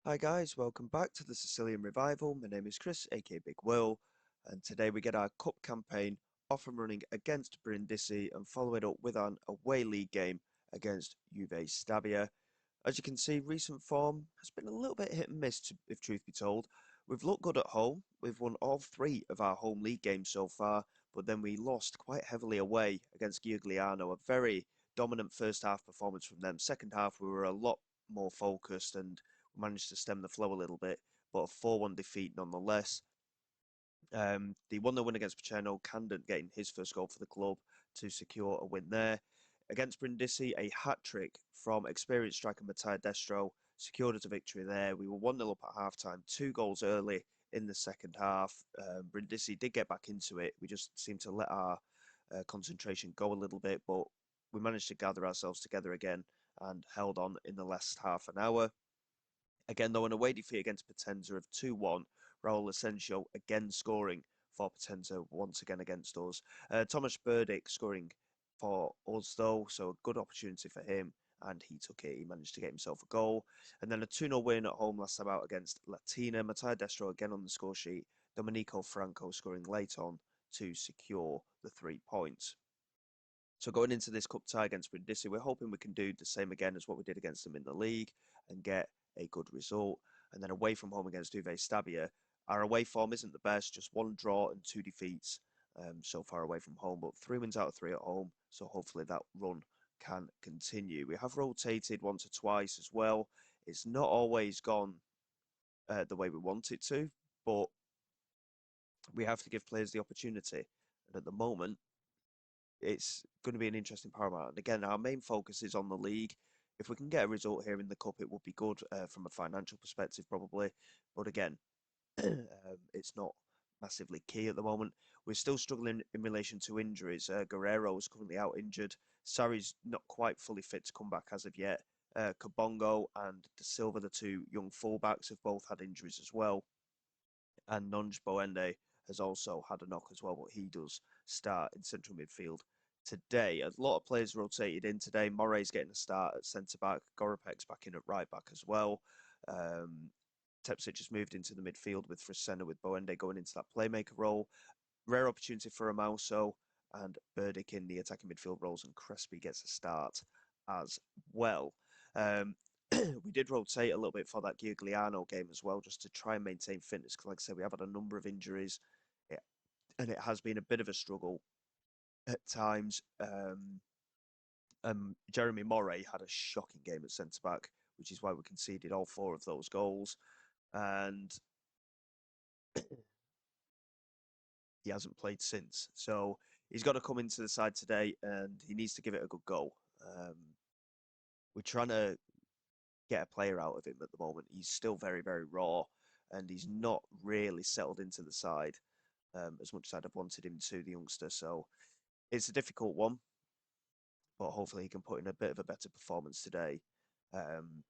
Hi guys, welcome back to the Sicilian Revival. My name is Chris, aka Big Will, and today we get our cup campaign off and running against Brindisi and follow it up with an away league game against Juve Stabia. As you can see, recent form has been a little bit hit and miss, if truth be told. We've looked good at home. We've won all three of our home league games so far, but then we lost quite heavily away against Giugliano. A very dominant first half performance from them. Second half, we were a lot more focused and managed to stem the flow a little bit, but a 4-1 defeat nonetheless. They won the win against Pacerno, Candon getting his first goal for the club to secure a win there. Against Brindisi, a hat-trick from experienced striker Matteo Destro secured us a victory there. We were 1-0 up at half-time, 2 goals early in the second half. Brindisi did get back into it. We just seemed to let our concentration go a little bit, but we managed to gather ourselves together again and held on in the last half an hour. Again, though, an away defeat against Potenza of 2-1, Raul Asensio again scoring for Potenza once again against us. Thomas Burdick scoring for us, though, so a good opportunity for him, and he took it. He managed to get himself a goal. And then a 2-0 win at home last time out against Latina. Matteo Destro again on the score sheet. Domenico Franco scoring late on to secure the 3 points. So going into this cup tie against Brindisi, we're hoping we can do the same again as what we did against them in the league and get a good result. And then away from home against Juve Stabia, our away form isn't the best, just 1 draw and 2 defeats so far away from home, but 3 wins out of 3 at home. So hopefully that run can continue. We have rotated once or twice as well. It's not always gone the way we want it to, but we have to give players the opportunity. And at the moment, it's going to be an interesting paramount. And again, our main focus is on the league. If we can get a result here in the cup, it would be good from a financial perspective, probably. But again, it's not massively key at the moment. We're still struggling in relation to injuries. Guerrero is currently out injured. Sarri's not quite fully fit to come back as of yet. Kabongo and De Silva, the two young fullbacks, have both had injuries as well. And Nonj Boende has also had a knock as well, but he does start in central midfield today. A lot of players rotated in today. Morey's getting a start at centre back. Goropek's back in at right back as well. Tepsic just moved into the midfield with Fresena, with Boende going into that playmaker role. Rare opportunity for Amauso and Burdick in the attacking midfield roles, and Crespi gets a start as well. We did rotate a little bit for that Giugliano game as well, just to try and maintain fitness. Because, like I said, we have had a number of injuries, and it has been a bit of a struggle at times. Jeremy Morey had a shocking game at centre back, which is why we conceded all 4 of those goals, and he hasn't played since. So he's got to come into the side today, and he needs to give it a good go. We're trying to get a player out of him at the moment. He's still very, very raw, and he's not really settled into the side as much as I'd have wanted him to, the youngster. So it's a difficult one, but hopefully he can put in a bit of a better performance today. And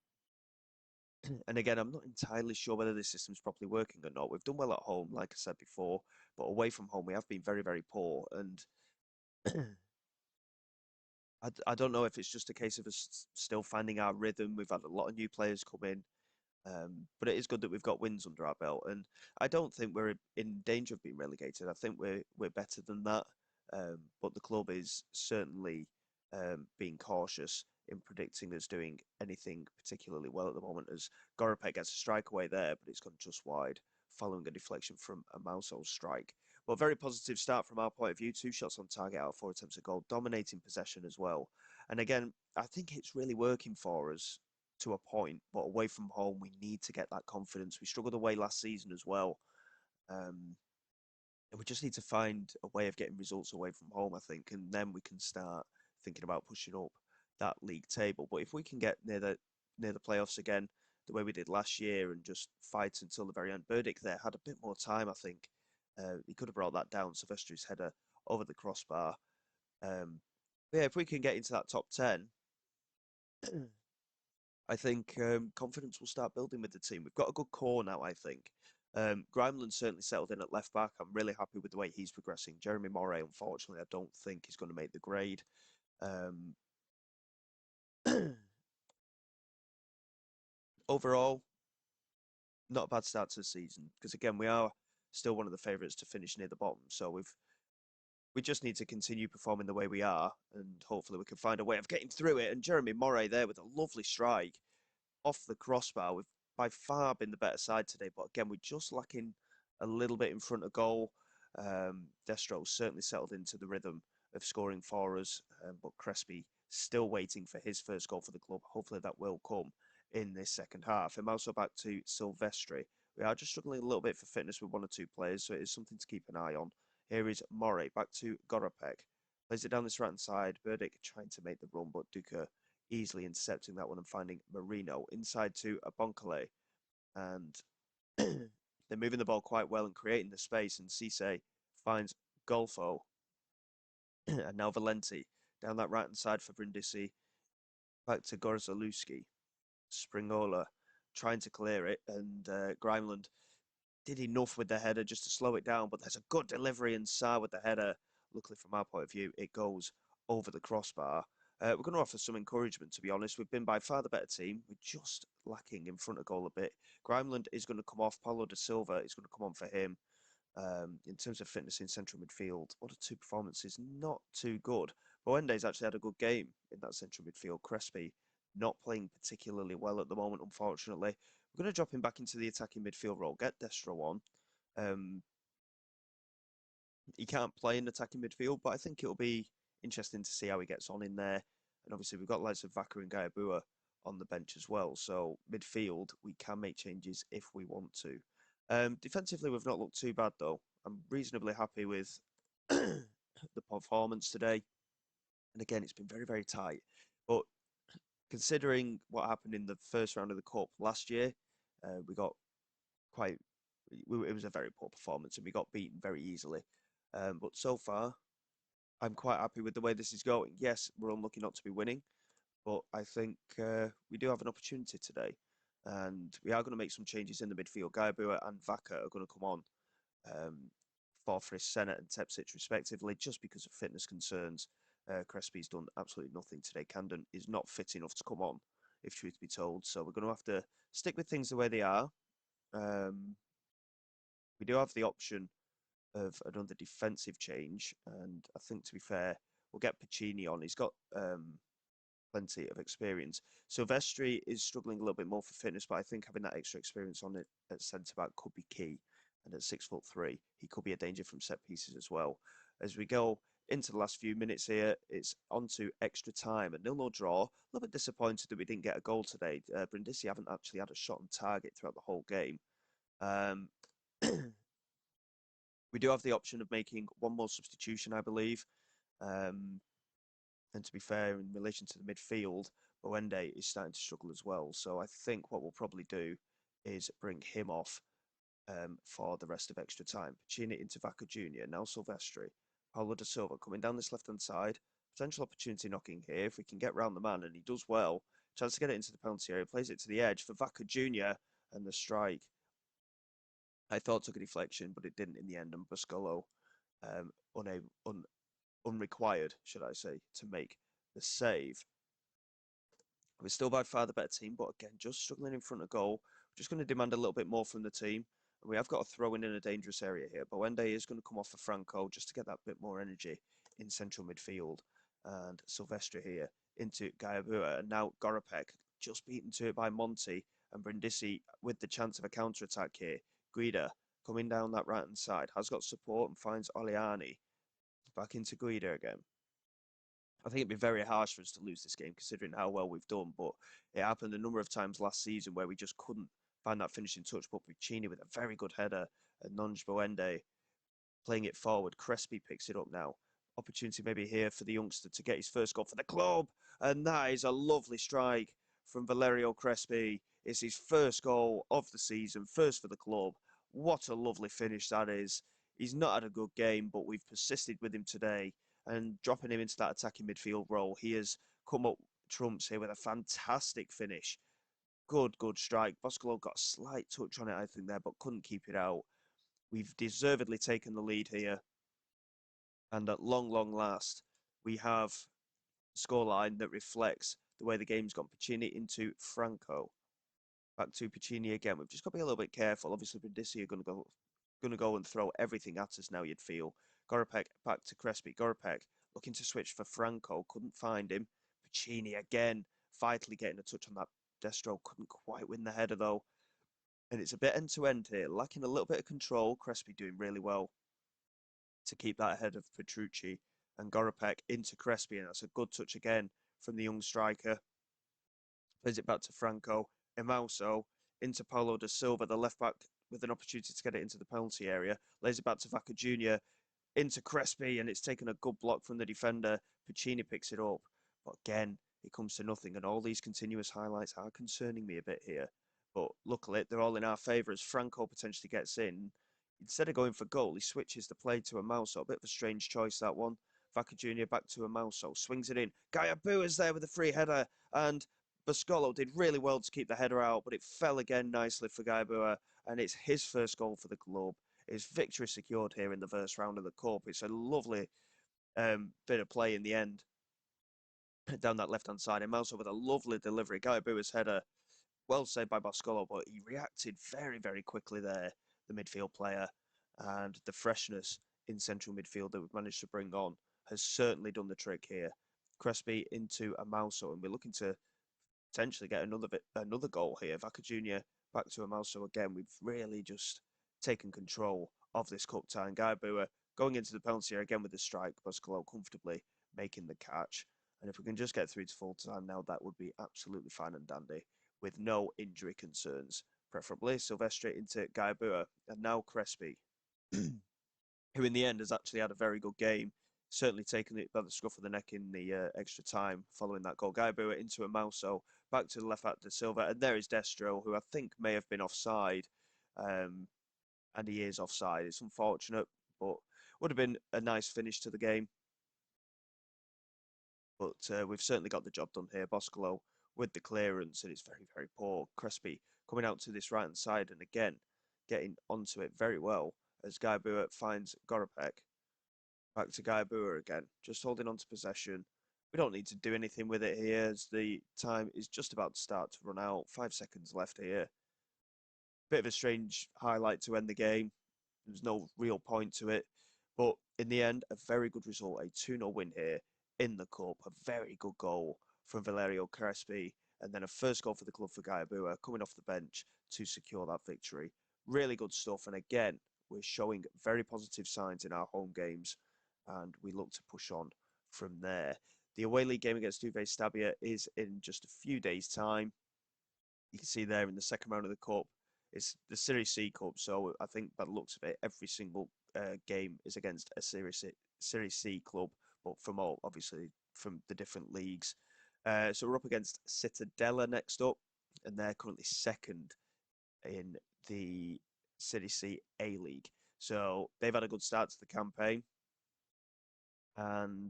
again, I'm not entirely sure whether this system's properly working or not. We've done well at home, like I said before, but away from home, we have been very, very poor. And I don't know if it's just a case of us still finding our rhythm. We've had a lot of new players come in. But it is good that we've got wins under our belt, and I don't think we're in danger of being relegated. I think we're better than that. But the club is certainly being cautious in predicting us doing anything particularly well at the moment, as Goropek gets a strike away there, but it's gone just wide, following a deflection from a Mouse's strike. Well, very positive start from our point of view. 2 shots on target out of 4 attempts at goal, dominating possession as well. And again, I think it's really working for us to a point, but away from home, we need to get that confidence. We struggled away last season as well. And we just need to find a way of getting results away from home, I think, and then we can start thinking about pushing up that league table. But if we can get near the playoffs again, the way we did last year, and just fight until the very end, Burdick there had a bit more time, I think. He could have brought that down. Silvestri's header over the crossbar. Yeah, if we can get into that top 10, I think confidence will start building with the team. We've got a good core now, I think. Grimeland's certainly settled in at left back. I'm really happy with the way he's progressing. Jeremy Morey, unfortunately, I don't think he's going to make the grade. Um, Overall, not a bad start to the season because again we are still one of the favourites to finish near the bottom. So we just need to continue performing the way we are, and hopefully we can find a way of getting through it. And Jeremy Moray there with a lovely strike off the crossbar. We've by far been the better side today, but again we're just lacking a little bit in front of goal. Destro certainly settled into the rhythm of scoring for us, but Crespi still waiting for his first goal for the club. Hopefully that will come in this second half. I'm also back to Silvestri. We are just struggling a little bit for fitness with one or two players, so it is something to keep an eye on. Here is Moray, back to Gorapek. Plays it down this right-hand side. Burdick trying to make the run, but Duca easily intercepting that one and finding Marino inside to Abonkale. And they're moving the ball quite well and creating the space, and Cisse finds Golfo. And now Valenti down that right-hand side for Brindisi. Back to Gorzalewski. Springola trying to clear it, and Grimeland did enough with the header just to slow it down, but there's a good delivery inside with the header. Luckily, from our point of view, it goes over the crossbar. We're going to offer some encouragement, to be honest. We've been by far the better team. We're just lacking in front of goal a bit. Grimeland is going to come off. Paulo da Silva is going to come on for him. In terms of fitness in central midfield, one or two performances, not too good. Boende's actually had a good game in that central midfield. Crespi not playing particularly well at the moment, unfortunately. We're going to drop him back into the attacking midfield role, get Destro on. He can't play in attacking midfield, but I think it'll be interesting to see how he gets on in there. And obviously, we've got lots of Vaca and Gayabua on the bench as well. So midfield, we can make changes if we want to. Defensively, we've not looked too bad, though. I'm reasonably happy with the performance today. And again, it's been very, very tight. But considering what happened in the first round of the Cup last year, we got quite. It was a very poor performance, and we got beaten very easily. But so far, I'm quite happy with the way this is going. Yes, we're unlucky not to be winning, but I think we do have an opportunity today, and we are going to make some changes in the midfield. Gaibua and Vaca are going to come on for Frisena and Tepsic respectively, just because of fitness concerns. Crespi's done absolutely nothing today. Camden is not fit enough to come on, if truth be told. So we're going to have to stick with things the way they are. We do have the option of another defensive change, and I think, to be fair, we'll get Piccini on. He's got plenty of experience. Silvestri is struggling a little bit more for fitness, but I think having that extra experience on it at centre back could be key. And at 6'3", he could be a danger from set pieces as well. As we go into the last few minutes here, it's on to extra time. A 0-0 draw. A little bit disappointed that we didn't get a goal today. Brindisi haven't actually had a shot on target throughout the whole game. We do have the option of making one more substitution, I believe. And to be fair, in relation to the midfield, Boende is starting to struggle as well. So I think what we'll probably do is bring him off for the rest of extra time. Piccini into Vaca Jr., now Silvestri. Paulo da Silva coming down this left-hand side. Potential opportunity knocking here. If we can get round the man, and he does well. Chance to get it into the penalty area. Plays it to the edge for Vaca Jr. and the strike. I thought took a deflection, but it didn't in the end. And Buscolo unrequired, should I say, to make the save. We're still by far the better team, but again, just struggling in front of goal. We're just going to demand a little bit more from the team. We have got to throw in a dangerous area here. Boende is going to come off for Franco just to get that bit more energy in central midfield. And Silvestre here into Gayabua. And now Gorapek just beaten to it by Monti. And Brindisi with the chance of a counter-attack here. Guida coming down that right-hand side. Has got support and finds Oliani. Back into Guida again. I think it'd be very harsh for us to lose this game considering how well we've done, but it happened a number of times last season where we just couldn't find that finishing touch. But Piccini with a very good header and Nonj Boende playing it forward. Crespi picks it up now. Opportunity maybe here for the youngster to get his first goal for the club, and that is a lovely strike from Valerio Crespi. It's his first goal of the season, first for the club. What a lovely finish that is. He's not had a good game, but we've persisted with him today. And dropping him into that attacking midfield role, he has come up trumps here with a fantastic finish. Good strike. Boscolo got a slight touch on it, I think, there, but couldn't keep it out. We've deservedly taken the lead here. And at long last, we have a scoreline that reflects the way the game's gone. Piccini into Franco. Back to Piccini again. We've just got to be a little bit careful. Obviously, Brindisi are going to go and throw everything at us now, you'd feel. Gorapek back to Crespi. Gorapek looking to switch for Franco. Couldn't find him. Piccini again. Vitally getting a touch on that. Destro couldn't quite win the header, though. And it's a bit end-to-end here. Lacking a little bit of control. Crespi doing really well to keep that ahead of Petrucci. And Gorapek into Crespi. And that's a good touch again from the young striker. Plays it back to Franco. Emauso into Paulo da Silva, the left back, with an opportunity to get it into the penalty area. Lays it back to Vaca Jr. Into Crespi, and it's taken a good block from the defender. Piccini picks it up. But again, it comes to nothing. And all these continuous highlights are concerning me a bit here. But luckily, they're all in our favour as Franco potentially gets in. Instead of going for goal, he switches the play to Emauso. A bit of a strange choice, that one. Vaca Jr. back to Emauso. Swings it in. Gayabu is there with a free header. And Boscolo did really well to keep the header out, but it fell again nicely for Gaibua, and it's his first goal for the club. His victory secured here in the first round of the Cup. It's a lovely bit of play in the end down that left-hand side. And Melso with a lovely delivery. Gaibua's header, well saved by Boscolo, but he reacted very, very quickly there, the midfield player. And the freshness in central midfield that we've managed to bring on has certainly done the trick here. Crespi into Emauso, and we're looking to potentially get another goal here. Vaca Jr. back to Emauso again. We've really just taken control of this cup tie. And Gaibua going into the penalty area again with the strike. Boscolo comfortably making the catch. And if we can just get through to full time now, that would be absolutely fine and dandy with no injury concerns. Preferably Silvestre into Gaibua and now Crespi, who in the end has actually had a very good game. Certainly taken it by the scruff of the neck in the extra time following that goal. Gaibua into Emauso, back to the left back to Silva, and there is Destro, who I think may have been offside, and he is offside. It's unfortunate, but would have been a nice finish to the game. But we've certainly got the job done here. Boscolo with the clearance, and it's very, very poor. Crespi coming out to this right-hand side, and again, getting onto it very well as Gaibua finds Gorapek. Back to Gaibua again, just holding on to possession. We don't need to do anything with it here as the time is just about to start to run out. 5 seconds left here. Bit of a strange highlight to end the game. There's no real point to it. But in the end, a very good result. A 2-0 win here in the Cup. A very good goal from Valerio Crespi. And then a first goal for the club for Gaibua coming off the bench to secure that victory. Really good stuff. And again, we're showing very positive signs in our home games. And we look to push on from there. The away league game against Juve Stabia is in just a few days' time. You can see there in the second round of the Cup, it's the Serie C Cup. So I think by the looks of it, every single game is against a Serie C club, but from all, obviously, from the different leagues. So we're up against Cittadella next up, and they're currently second in the Serie C A League. So they've had a good start to the campaign. And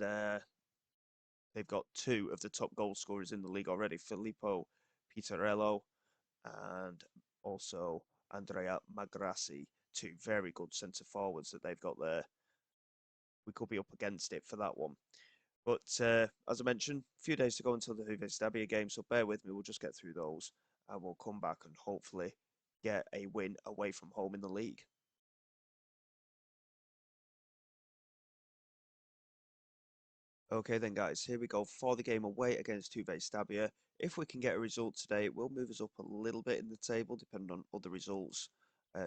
they've got 2 of the top goal scorers in the league already, Filippo Pitarello and also Andrea Magrassi, 2 very good centre forwards that they've got there. We could be up against it for that one. But as I mentioned, a few days to go until the Juve Stabia game, so bear with me, we'll just get through those and we'll come back and hopefully get a win away from home in the league. Okay then guys, here we go for the game away against Juve Stabia. If we can get a result today, it will move us up a little bit in the table, depending on other results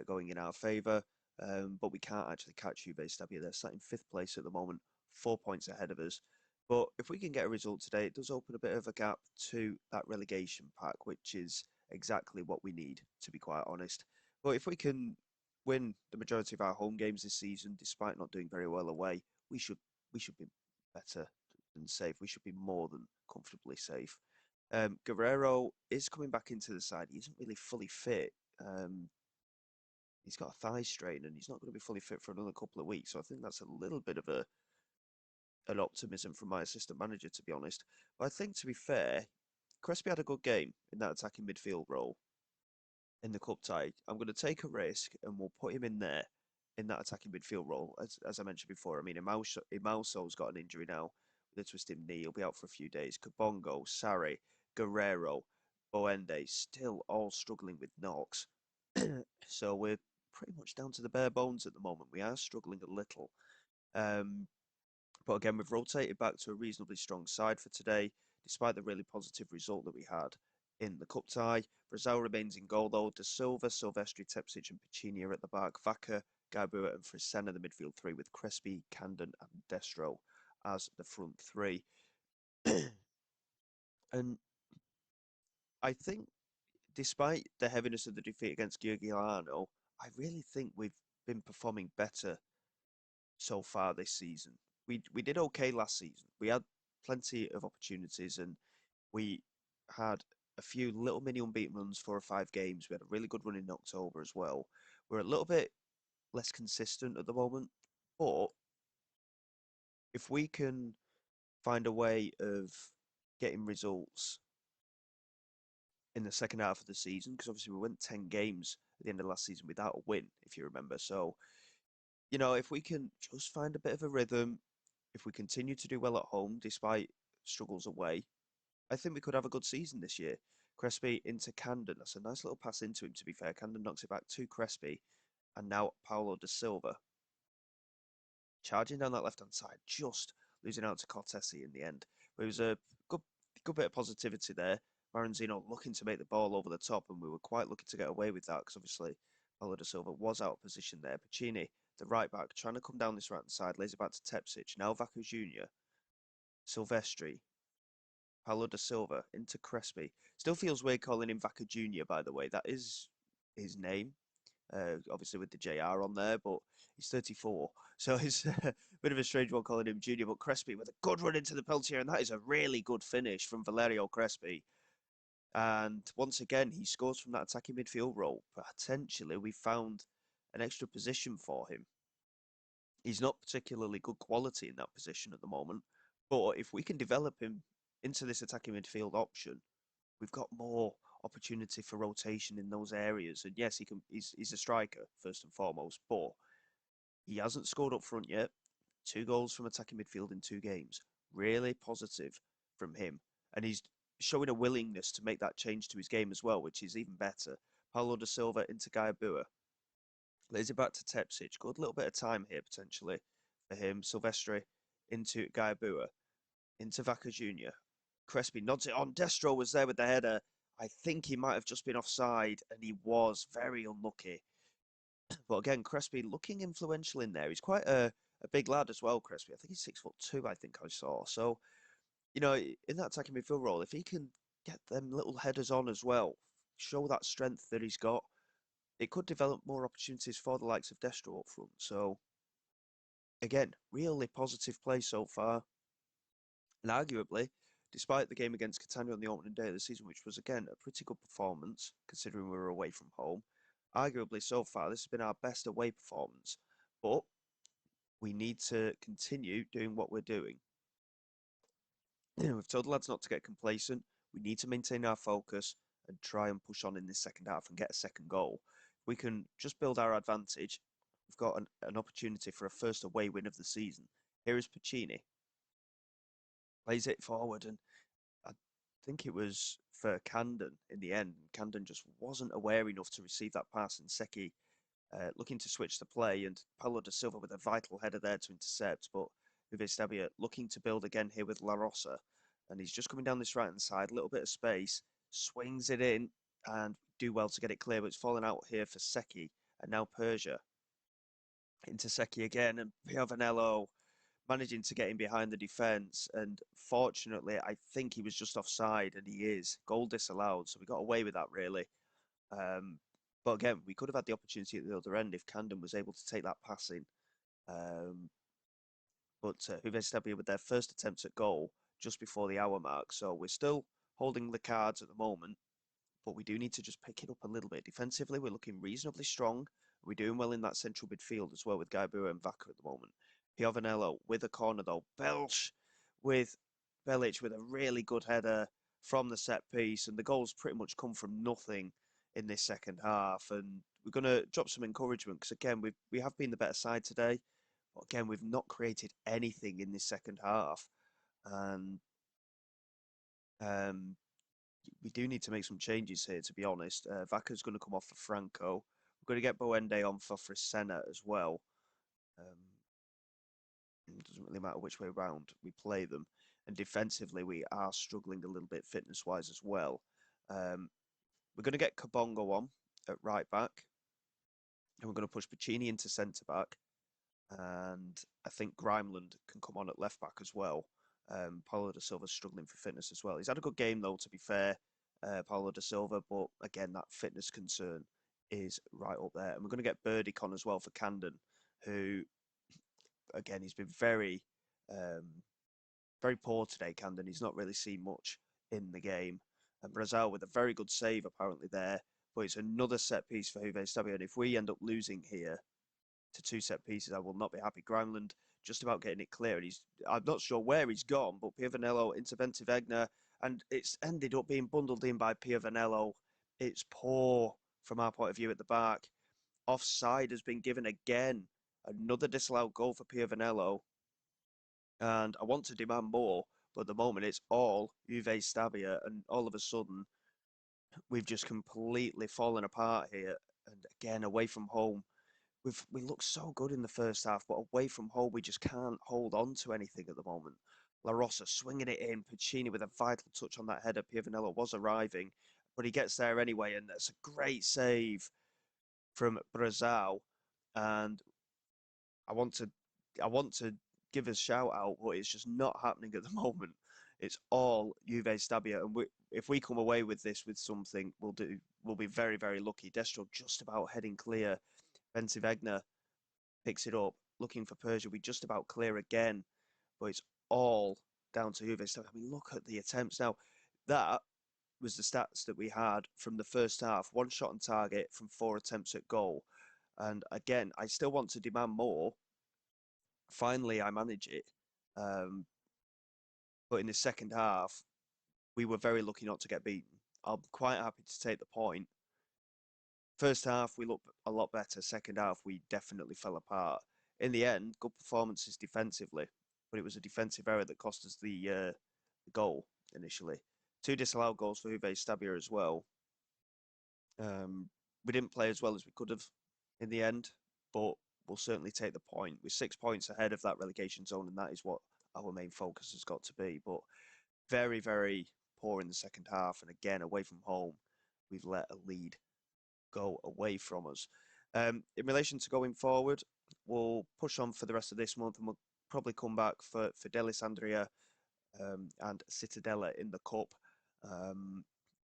going in our favour. But we can't actually catch Juve Stabia. They're sat in 5th place at the moment, 4 points ahead of us. But if we can get a result today, it does open a bit of a gap to that relegation pack, which is exactly what we need, to be quite honest. But if we can win the majority of our home games this season, despite not doing very well away, we should be better than safe. We should be more than comfortably safe. Guerrero is coming back into the side. He isn't really fully fit. He's got a thigh strain and he's not going to be fully fit for another couple of weeks. So I think that's a little bit of an optimism from my assistant manager, to be honest. But I think, to be fair, Crespi had a good game in that attacking midfield role in the cup tie. I'm going to take a risk and we'll put him in there in that attacking midfield role. As I mentioned before, I mean, Emauso's got an injury now with a twisted knee. He'll be out for a few days. Kabongo, Sarri, Guerrero, Boende still all struggling with knocks. So we're pretty much down to the bare bones at the moment. We are struggling a little. Um, but again, we've rotated back to a reasonably strong side for today, despite the really positive result that we had in the cup tie. Brazil remains in goal though. De Silva, Silvestri, Tepsic and Piccini are at the back. Vaca, Gaibua and Frisena the midfield three, with Crespi, Candon and Destro as the front three. And I think despite the heaviness of the defeat against Giugiano, I really think we've been performing better so far this season. We did okay last season. We had plenty of opportunities and we had a few little mini unbeaten runs, 4 or 5 games. We had a really good run in October as well. We're a little bit less consistent at the moment, but if we can find a way of getting results in the second half of the season, because obviously we went 10 games at the end of last season without a win, if you remember. So, if we can just find a bit of a rhythm, if we continue to do well at home despite struggles away, I think we could have a good season this year. Crespi into Candon. That's a nice little pass into him, to be fair. Candon knocks it back to Crespi. And now Paulo da Silva. Charging down that left-hand side, just losing out to Cortesi in the end. But it was a good bit of positivity there. Maranzino looking to make the ball over the top, and we were quite lucky to get away with that because obviously Paulo da Silva was out of position there. Piccini, the right back, trying to come down this right-hand side, lays it back to Tepsic. Now Vaca Jr., Silvestri, Paulo da Silva into Crespi. Still feels weird calling him Vaca Jr., by the way. That is his name, obviously with the JR on there, but he's 34. So it's a bit of a strange one calling him Junior. But Crespi with a good run into the penalty, and that is a really good finish from Valerio Crespi. And once again, he scores from that attacking midfield role. Potentially, we found an extra position for him. He's not particularly good quality in that position at the moment, but if we can develop him into this attacking midfield option, we've got more opportunity for rotation in those areas. And yes, he's a striker first and foremost, but he hasn't scored up front yet. 2 goals from attacking midfield in 2 games. Really positive from him. And he's showing a willingness to make that change to his game as well, which is even better. Paulo da Silva into Gaibua. Lays it back to Tepsic. Good little bit of time here potentially for him. Silvestri into Gaibua. Into Vaca Jr. Crespi nods it on. Destro was there with the header. I think he might have just been offside, and he was very unlucky. But again, Crespi looking influential in there. He's quite a big lad as well, Crespi. I think he's 6'2", I think I saw. So, in that attacking midfield role, if he can get them little headers on as well, show that strength that he's got, it could develop more opportunities for the likes of Destro up front. So, again, really positive play so far. And arguably, despite the game against Catania on the opening day of the season, which was again a pretty good performance, considering we were away from home, arguably so far this has been our best away performance. But we need to continue doing what we're doing. We've told the lads not to get complacent. We need to maintain our focus and try and push on in this second half and get a second goal. We can just build our advantage. We've got an opportunity for a first away win of the season. Here is Piccini. Plays it forward, and I think it was for Candon in the end. Candon just wasn't aware enough to receive that pass, and Seki looking to switch the play, and Paulo da Silva with a vital header there to intercept, but Uvestabia looking to build again here with La Rosa, and he's just coming down this right-hand side, a little bit of space, swings it in, and do well to get it clear, but it's falling out here for Seki, and now Persia into Seki again, and Piovanello managing to get in behind the defence, and fortunately, I think he was just offside, and he is. Goal disallowed, so we got away with that, really. But again, we could have had the opportunity at the other end if Camden was able to take that passing. But Uvestabia with their first attempt at goal just before the hour mark, so we're still holding the cards at the moment, but we do need to just pick it up a little bit. Defensively, we're looking reasonably strong. We're doing well in that central midfield as well with Gaibua and Vaca at the moment. Piovanello with a corner though. with Belic with a really good header from the set piece, and the goals pretty much come from nothing in this second half. And we're going to drop some encouragement because again we have been the better side today, but again we've not created anything in this second half, and we do need to make some changes here, to be honest. Vaka's going to come off for Franco. We're going to get Boende on for Frisena as well. It doesn't really matter which way round we play them. And defensively, we are struggling a little bit fitness-wise as well. We're going to get Kabongo on at right back. And we're going to push Pacini into centre back. And I think Grimeland can come on at left back as well. Paulo da Silva's struggling for fitness as well. He's had a good game, though, to be fair, Paulo da Silva. But again, that fitness concern is right up there. And we're going to get Burdick on as well for Camden, who, again, he's been very poor today, Camden. He's not really seen much in the game. And Brazil with a very good save apparently there. But it's another set piece for Juve Stabia. And if we end up losing here to 2 set pieces, I will not be happy. Grimeland just about getting it clear. And I'm not sure where he's gone, but Piovanello into Ventivegna. And it's ended up being bundled in by Piovanello. It's poor from our point of view at the back. Offside has been given again. Another disallowed goal for Piovanello. And I want to demand more, but at the moment it's all Juve Stabia, and all of a sudden we've just completely fallen apart here. And again, away from home, we look so good in the first half, but away from home we just can't hold on to anything at the moment. La Rosa swinging it in, Pacini with a vital touch on that header. Piovanello was arriving, but he gets there anyway, and that's a great save from Brazil. And I want to give a shout out, but it's just not happening at the moment. It's all Juve Stabia, and if we come away with this with something, we'll be very, very lucky. Destro just about heading clear. Ventivegna picks it up, looking for Persia. We just about clear again, but it's all down to Juve Stabia. I mean, look at the attempts now. That was the stats that we had from the first half. 1 shot on target from 4 attempts at goal. And again, I still want to demand more. Finally, I manage it. But in the second half, we were very lucky not to get beaten. I'm quite happy to take the point. First half, we looked a lot better. Second half, we definitely fell apart. In the end, good performances defensively, but it was a defensive error that cost us the goal initially. 2 disallowed goals for Juve Stabia as well. We didn't play as well as we could have in the end, but we'll certainly take the point. We're 6 points ahead of that relegation zone, and that is what our main focus has got to be. But very, very poor in the second half. And again, away from home, we've let a lead go away from us. In relation to going forward, we'll push on for the rest of this month, and we'll probably come back for Delisandria and Cittadella in the Cup.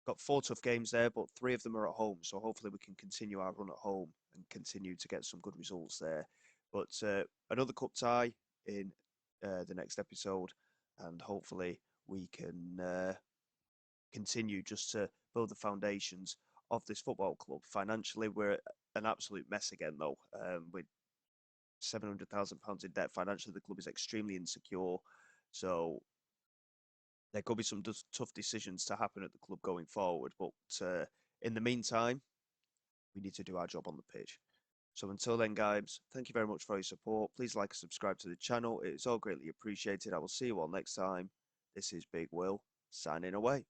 Got 4 tough games there, but 3 of them are at home. So hopefully we can continue our run at home and continue to get some good results there. But another cup tie in the next episode, and hopefully we can continue just to build the foundations of this football club. Financially, we're an absolute mess again, though. With £700,000 in debt, financially the club is extremely insecure. So there could be some tough decisions to happen at the club going forward. But in the meantime, we need to do our job on the pitch. So until then, guys, thank you very much for your support. Please like and subscribe to the channel. It is all greatly appreciated. I will see you all next time. This is Big Will, signing away.